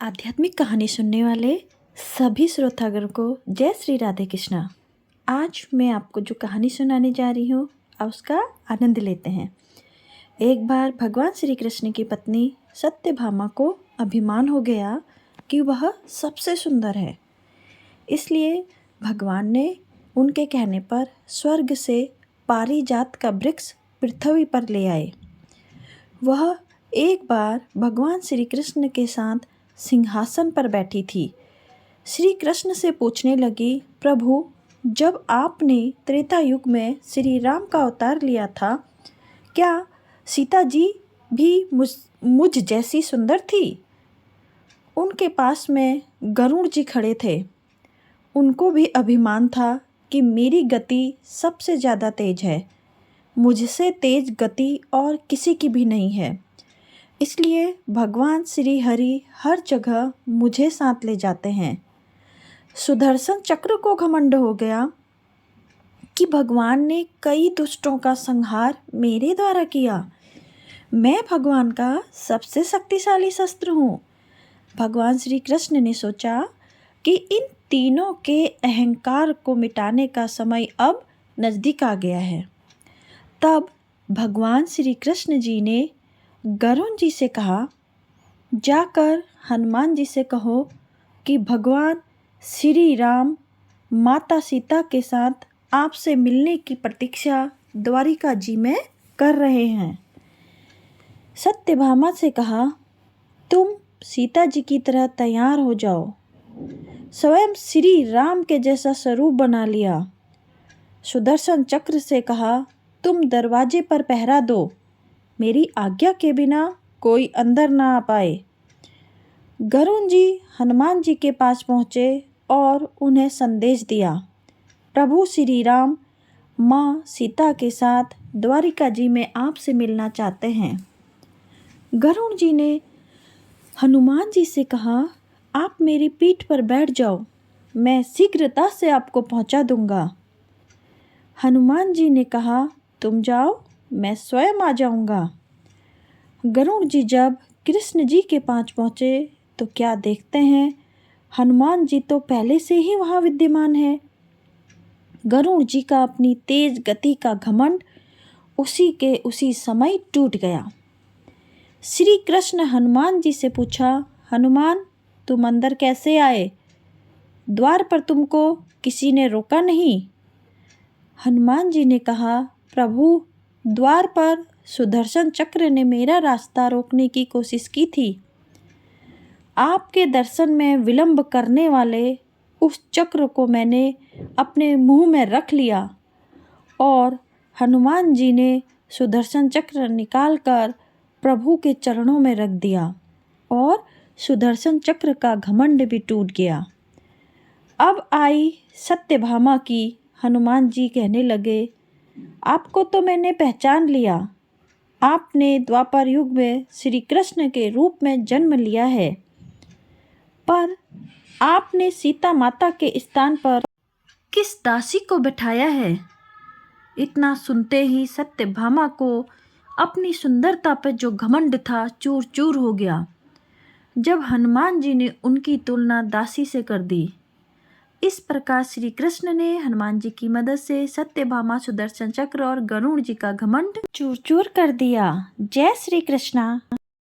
आध्यात्मिक कहानी सुनने वाले सभी श्रोतागण को जय श्री राधे कृष्णा। आज मैं आपको जो कहानी सुनाने जा रही हूँ आप उसका आनंद लेते हैं। एक बार भगवान श्री कृष्ण की पत्नी सत्यभामा को अभिमान हो गया कि वह सबसे सुंदर है, इसलिए भगवान ने उनके कहने पर स्वर्ग से पारिजात का वृक्ष पृथ्वी पर ले आए। वह एक बार भगवान श्री कृष्ण के साथ सिंहासन पर बैठी थी। श्री कृष्ण से पूछने लगी, प्रभु, जब आपने त्रेता युग में श्री राम का अवतार लिया था, क्या सीता जी भी मुझ जैसी सुंदर थी? उनके पास में गरुड़ जी खड़े थे। उनको भी अभिमान था कि मेरी गति सबसे ज़्यादा तेज है, मुझसे तेज गति और किसी की भी नहीं है। इसलिए भगवान श्री हरि हर जगह मुझे साथ ले जाते हैं। सुदर्शन चक्र को घमंड हो गया कि भगवान ने कई दुष्टों का संहार मेरे द्वारा किया। मैं भगवान का सबसे शक्तिशाली शस्त्र हूँ। भगवान श्री कृष्ण ने सोचा कि इन तीनों के अहंकार को मिटाने का समय अब नज़दीक आ गया है। तब भगवान श्री कृष्ण जी ने गरुड़ जी से कहा, जाकर हनुमान जी से कहो कि भगवान श्री राम माता सीता के साथ आपसे मिलने की प्रतीक्षा द्वारिका जी में कर रहे हैं। सत्यभामा से कहा, तुम सीता जी की तरह तैयार हो जाओ। स्वयं श्री राम के जैसा स्वरूप बना लिया। सुदर्शन चक्र से कहा, तुम दरवाजे पर पहरा दो, मेरी आज्ञा के बिना कोई अंदर ना आ पाए। गरुड़ जी हनुमान जी के पास पहुँचे और उन्हें संदेश दिया, प्रभु श्री राम माँ सीता के साथ द्वारिका जी में आपसे मिलना चाहते हैं। गरुड़ जी ने हनुमान जी से कहा, आप मेरी पीठ पर बैठ जाओ, मैं शीघ्रता से आपको पहुँचा दूंगा। हनुमान जी ने कहा, तुम जाओ, मैं स्वयं आ जाऊंगा। गरुड़ जी जब कृष्ण जी के पास पहुँचे तो क्या देखते हैं, हनुमान जी तो पहले से ही वहाँ विद्यमान है। गरुड़ जी का अपनी तेज गति का घमंड उसी समय टूट गया। श्री कृष्ण हनुमान जी से पूछा, हनुमान, तुम अंदर कैसे आए? द्वार पर तुमको किसी ने रोका नहीं? हनुमान जी ने कहा, प्रभु, द्वार पर सुदर्शन चक्र ने मेरा रास्ता रोकने की कोशिश की थी। आपके दर्शन में विलंब करने वाले उस चक्र को मैंने अपने मुंह में रख लिया और हनुमान जी ने सुदर्शन चक्र निकालकर प्रभु के चरणों में रख दिया और सुदर्शन चक्र का घमंड भी टूट गया। अब आई सत्यभामा की। हनुमान जी कहने लगे, आपको तो मैंने पहचान लिया। आपने द्वापर युग में श्री कृष्ण के रूप में जन्म लिया है, पर आपने सीता माता के स्थान पर किस दासी को बैठाया है? इतना सुनते ही सत्यभामा को अपनी सुंदरता पर जो घमंड था चूर चूर हो गया, जब हनुमान जी ने उनकी तुलना दासी से कर दी। इस प्रकार श्री कृष्ण ने हनुमान जी की मदद से सत्यभामा, सुदर्शन चक्र और गरुड़ जी का घमंड चूर चूर कर दिया। जय श्री कृष्णा।